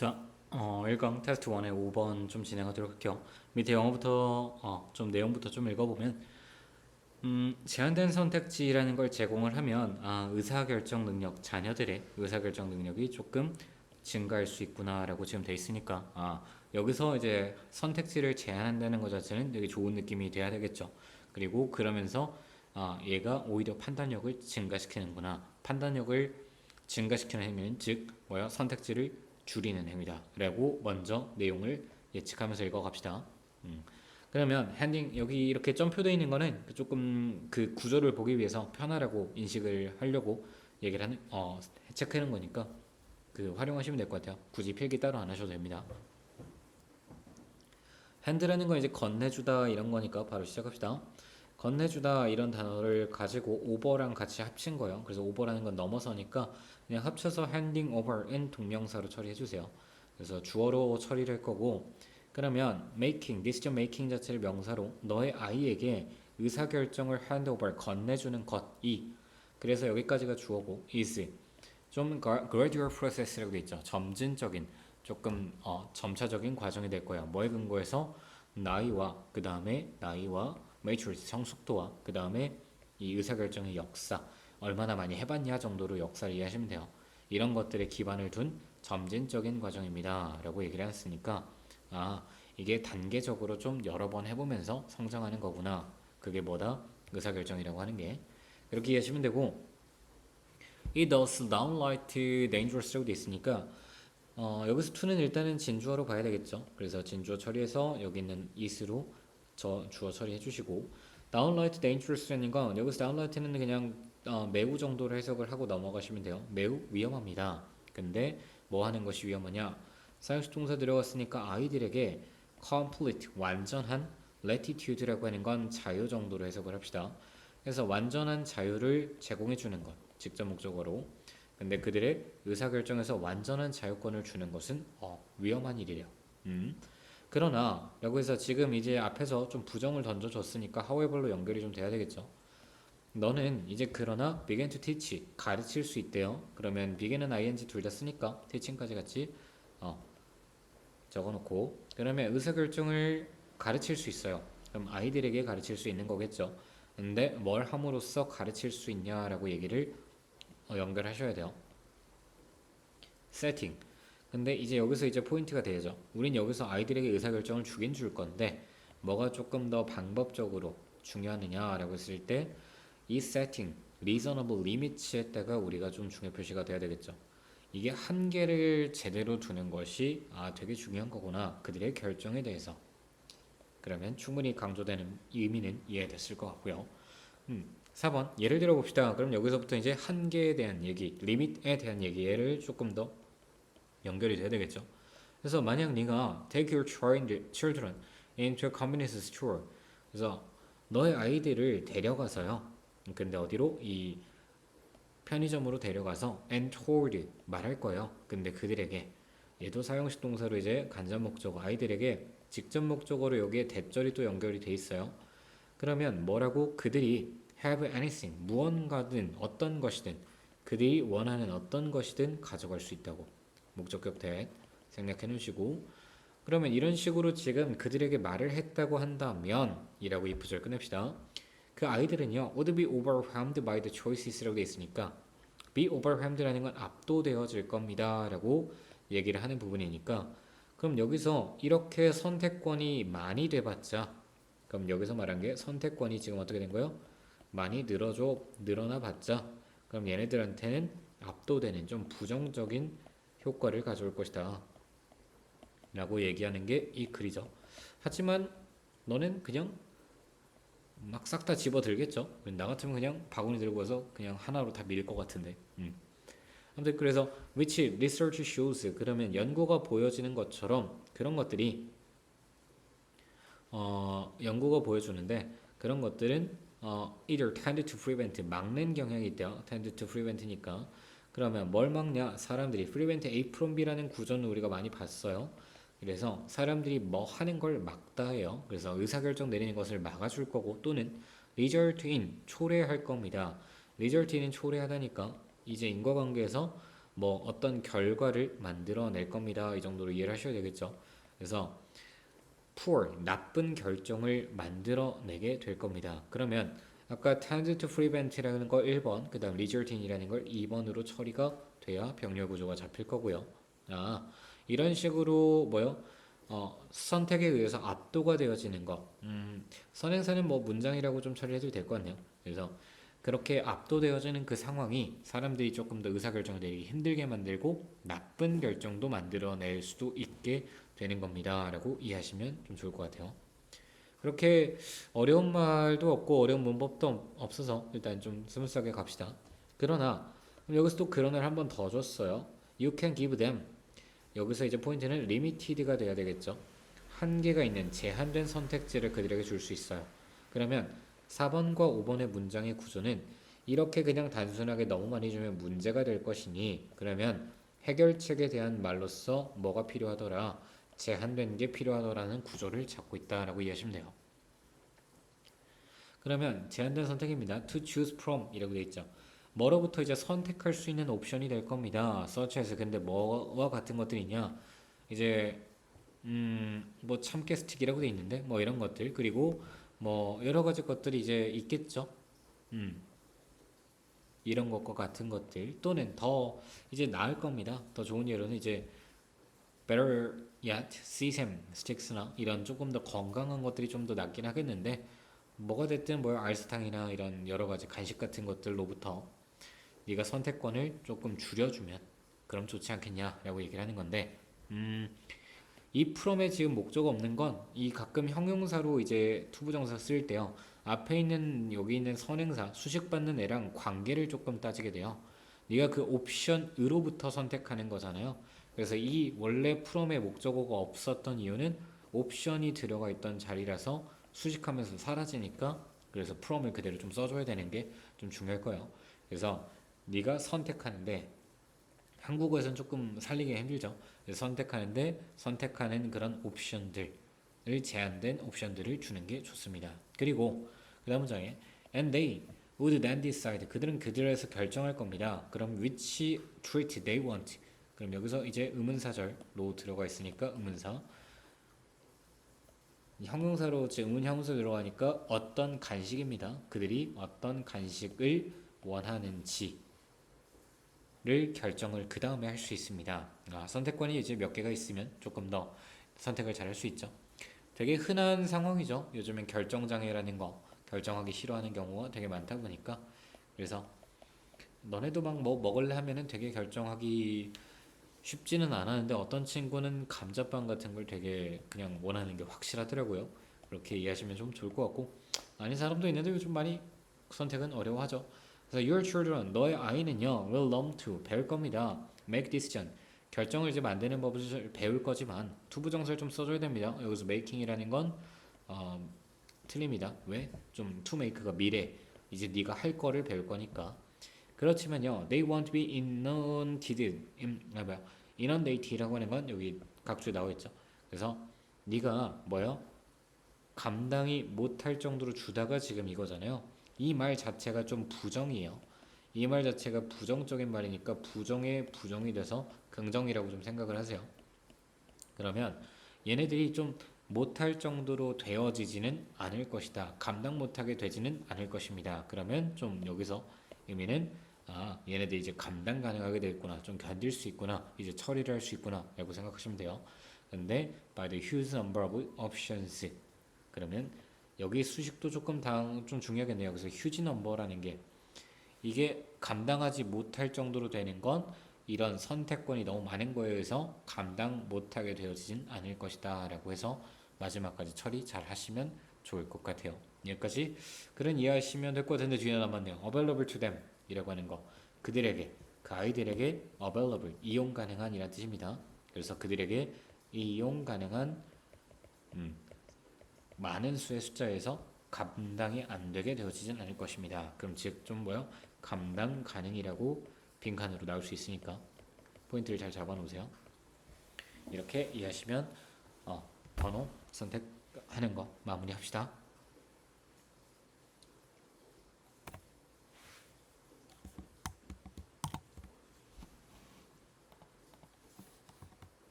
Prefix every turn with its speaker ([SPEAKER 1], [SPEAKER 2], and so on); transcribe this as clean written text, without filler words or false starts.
[SPEAKER 1] 자, 1강 테스트 1의 5번 좀 진행하도록 할게요. 밑에 영어부터 좀 내용부터 좀 읽어보면 제한된 선택지라는 걸 제공을 하면 의사결정 능력, 자녀들의 의사결정 능력이 조금 증가할 수 있구나라고 지금 돼 있으니까 여기서 이제 선택지를 제한한다는 것 자체는 되게 좋은 느낌이 돼야 되겠죠. 그리고 그러면서 얘가 오히려 판단력을 증가시키는구나. 판단력을 증가시키는 행위는 즉 뭐야? 선택지를 줄이는 행위다라고 먼저 내용을 예측하면서 읽어갑시다. 그러면 핸딩 여기 이렇게 점표되어 있는 거는 조금 그 구조를 보기 위해서 편하라고 인식을 하려고 얘기를 하는 체크하는 거니까 그 활용하시면 될 것 같아요. 굳이 필기 따로 안 하셔도 됩니다. 핸드라는 건 이제 건네주다 이런 거니까 바로 시작합시다. 건네주다 이런 단어를 가지고 오버랑 같이 합친 거예요. 그래서 오버라는 건 넘어서니까 그냥 합쳐서 handing over인 동명사로 처리해 주세요. 그래서 주어로 처리를 할 거고 그러면 making, decision making 자체를 명사로 너의 아이에게 의사결정을 hand over, 건네주는 것이 그래서 여기까지가 주어고 is 좀 gradual process라고 돼 있죠. 점진적인 조금 점차적인 과정이 될 거야. 뭐에 근거해서 나이와 그 다음에 나이와 maturity 성숙도와 그 다음에 이 의사결정의 역사 얼마나 많이 해봤냐 정도로 역사를 이해하시면 돼요. 이런 것들에 기반을 둔 점진적인 과정입니다. 라고 얘기를 했으니까 이게 단계적으로 좀 여러 번 해보면서 성장하는 거구나. 그게 뭐다? 의사결정이라고 하는 게 그렇게 이해하시면 되고 It does sound like dangerous라고 돼 있으니까 여기서 to는 일단은 진주어로 봐야 되겠죠. 그래서 진주어 처리해서 여기 있는 is로 주어 처리해 주시고 downright dangerous라는 건 여기서 downright는 그냥 매우 정도로 해석을 하고 넘어가시면 돼요. 매우 위험합니다. 근데 뭐 하는 것이 위험하냐? 사용식 동사 들어갔으니까 아이들에게 complete 완전한 latitude라고 하는 건 자유 정도로 해석을 합시다. 그래서 완전한 자유를 제공해 주는 것 직접 목적어로 근데 그들의 의사결정에서 완전한 자유권을 주는 것은 위험한 일이래요. 그러나 라고 해서 지금 이제 앞에서 좀 부정을 던져줬으니까 however로 연결이 좀 돼야 되겠죠. 너는 이제 그러나 begin to teach 가르칠 수 있대요. 그러면 begin은 ing 둘 다 쓰니까 teaching까지 같이 적어놓고 그러면 의사결정을 가르칠 수 있어요. 그럼 아이들에게 가르칠 수 있는 거겠죠. 근데 뭘 함으로써 가르칠 수 있냐라고 얘기를 연결하셔야 돼요. 세팅. 근데 이제 여기서 이제 포인트가 되죠. 우린 여기서 아이들에게 의사결정을 주긴 줄 건데 뭐가 조금 더 방법적으로 중요하느냐라고 했을 때 이 세팅, reasonable limits에다가 우리가 좀 중요 표시가 돼야 되겠죠. 이게 한계를 제대로 두는 것이 되게 중요한 거구나. 그들의 결정에 대해서. 그러면 충분히 강조되는 의미는 이해됐을 것 같고요. 4번 예를 들어 봅시다. 그럼 여기서부터 이제 한계에 대한 얘기, 리밋에 대한 얘기를 조금 더 연결이 돼야 되겠죠. 그래서 만약 네가 take your children into a convenience store 그래서 너의 아이들을 데려가서요. 근데 어디로? 이 편의점으로 데려가서 and told 말할 거예요. 근데 그들에게 얘도 사용식 동사로 이제 간접 목적어 아이들에게 직접 목적어로 여기에 대절이 또 연결이 돼 있어요. 그러면 뭐라고 그들이 have anything 무언가든 어떤 것이든 그들이 원하는 어떤 것이든 가져갈 수 있다고 목적격 대 생략해 놓으시고 그러면 이런 식으로 지금 그들에게 말을 했다고 한다면 이라고 이 구절 끝냅시다. 그 아이들은요 would be overwhelmed by the choices라고 돼 있으니까 be overwhelmed라는 건 압도되어질 겁니다 라고 얘기를 하는 부분이니까 그럼 여기서 이렇게 선택권이 많이 돼봤자 그럼 여기서 말한 게 선택권이 지금 어떻게 된 거예요? 많이 늘어나 봤자 그럼 얘네들한테는 압도되는 좀 부정적인 효과를 가져올 것이다 라고 얘기하는 게 이 글이죠. 하지만 너는 그냥 막 싹 다 집어들겠죠. 나 같으면 그냥 바구니 들고 가서 그냥 하나로 다 밀 것 같은데. 아무튼 그래서 which research shows 그러면 연구가 보여지는 것처럼 그런 것들이 연구가 보여주는데 그런 것들은 either tend to prevent 막는 경향이 있대요. tend to prevent니까 그러면 뭘 막냐? 사람들이 prevent A from B라는 구조는 우리가 많이 봤어요. 그래서 사람들이 뭐 하는 걸 막다 해요. 그래서 의사결정 내리는 것을 막아줄 거고 또는 result in 초래할 겁니다. result in은 초래하다니까 이제 인과관계에서 뭐 어떤 결과를 만들어낼 겁니다. 이 정도로 이해를 하셔야 되겠죠. 그래서 poor, 나쁜 결정을 만들어내게 될 겁니다. 그러면 아까 tend to prevent이라는 거 1번, 그 다음 result in이라는 걸 2번으로 처리가 돼야 병렬 구조가 잡힐 거고요. 이런 식으로 뭐요? 선택에 의해서 압도가 되어지는 거. 선행사는 뭐 문장이라고 좀 처리해도 될 것 같네요. 그래서 그렇게 압도되어지는 그 상황이 사람들이 조금 더 의사결정을 내리기 힘들게 만들고 나쁜 결정도 만들어낼 수도 있게 되는 겁니다. 라고 이해하시면 좀 좋을 것 같아요. 그렇게 어려운 말도 없고 어려운 문법도 없어서 일단 좀 스무스하게 갑시다. 그러나 여기서 또 그런을 한 번 더 줬어요. You can give them. 여기서 이제 포인트는 limited가 돼야 되겠죠. 한계가 있는 제한된 선택지를 그들에게 줄 수 있어요. 그러면 4번과 5번의 문장의 구조는 이렇게 그냥 단순하게 너무 많이 주면 문제가 될 것이니 그러면 해결책에 대한 말로써 뭐가 필요하더라? 제한된 게 필요하더라는 구조를 잡고 있다라고 이해하시면 돼요. 그러면 제한된 선택입니다. To choose from 이라고 되어 있죠. 뭐로부터 이제 선택할 수 있는 옵션이 될 겁니다. such as 근데 뭐와 같은 것들이 있냐? 이제 뭐 참깨 스틱이라고 돼 있는데 뭐 이런 것들 그리고 뭐 여러 가지 것들이 이제 있겠죠. 음, 이런 것과 같은 것들 또는 더 이제 나을 겁니다. 더 좋은 예로는 이제 better yet sesame sticks나 이런 조금 더 건강한 것들이 좀 더 낫긴 하겠는데 뭐가 됐든 뭐 알사탕이나 이런 여러 가지 간식 같은 것들로부터 네가 선택권을 조금 줄여주면 그럼 좋지 않겠냐라고 얘기를 하는 건데 이 from에 지금 목적 없는 건 이 가끔 형용사로 이제 투부정사 쓸 때요. 앞에 있는 여기 있는 선행사 수식받는 애랑 관계를 조금 따지게 돼요. 네가 그 옵션으로부터 선택하는 거잖아요. 그래서 이 원래 from의 목적어가 없었던 이유는 옵션이 들어가 있던 자리라서 수식하면서 사라지니까 그래서 from을 그대로 좀 써줘야 되는 게 좀 중요할 거예요. 그래서 네가 선택하는데 한국어에서는 조금 살리기 힘들죠. 그래서 선택하는데 선택하는 그런 옵션들을 제한된 옵션들을 주는 게 좋습니다. 그리고 그 다음 문장에 and they would then decide 그들은 그들에서 결정할 겁니다. 그럼 which treat they want 그럼 여기서 이제 의문사절로 들어가 있으니까 의문사 형용사로 지금 의문형용사 들어가니까 어떤 간식입니다. 그들이 어떤 간식을 원하는지 를 결정을 그 다음에 할 수 있습니다. 선택권이 이제 몇 개가 있으면 조금 더 선택을 잘 할 수 있죠. 되게 흔한 상황이죠. 요즘엔 결정장애라는 거 결정하기 싫어하는 경우가 되게 많다 보니까 그래서 너네도 막 뭐 먹을래 하면은 되게 결정하기 쉽지는 않았는데 어떤 친구는 감자빵 같은 걸 되게 그냥 원하는 게 확실하더라고요. 그렇게 이해하시면 좀 좋을 것 같고 아닌 사람도 있는데 요즘 많이 선택은 어려워하죠. 그래서 your children 너의 아이는요 will learn to 배울 겁니다. make decision 결정을 이제 만드는 법을 배울 거지만 투부정사를 좀 써줘야 됩니다. 여기서 making이라는 건 어, 틀립니다. 왜? 좀 to make가 미래 이제 네가 할 거를 배울 거니까 그렇지만요, they won't be inundated, inundated라고 하는 건 여기 각주에 나와 있죠. 그래서 네가 뭐요? 감당이 못할 정도로 주다가 지금 이거잖아요. 이 말 자체가 좀 부정이에요. 이 말 자체가 부정적인 말이니까 부정에 부정이 돼서 긍정이라고 좀 생각을 하세요. 그러면 얘네들이 좀 못할 정도로 되어지지는 않을 것이다. 감당 못하게 되지는 않을 것입니다. 그러면 좀 여기서 의미는 얘네들이 이제 감당 가능하게 되겠구나. 좀 견딜 수 있구나. 이제 처리를 할 수 있구나. 라고 생각하시면 돼요. 근데 by the huge number of options 그러면 여기 수식도 조금 좀 중요하겠네요. 그래서 huge number라는 게 이게 감당하지 못할 정도로 되는 건 이런 선택권이 너무 많은 거에 의해서 감당 못하게 되어지진 않을 것이다 라고 해서 마지막까지 처리 잘 하시면 좋을 것 같아요. 여기까지 그런 이해하시면 될 것 같은데 뒤에 남았네요. available to them 이라고 하는 거 그들에게 그 아이들에게 available 이용 가능한 이란 뜻입니다. 그래서 그들에게 이용 가능한 많은 수의 숫자에서 감당이 안 되게 되어지진 않을 것입니다. 그럼 즉 좀 뭐요? 감당 가능이라고 빈칸으로 나올 수 있으니까 포인트를 잘 잡아놓으세요. 이렇게 이해하시면 번호 선택하는 거 마무리합시다.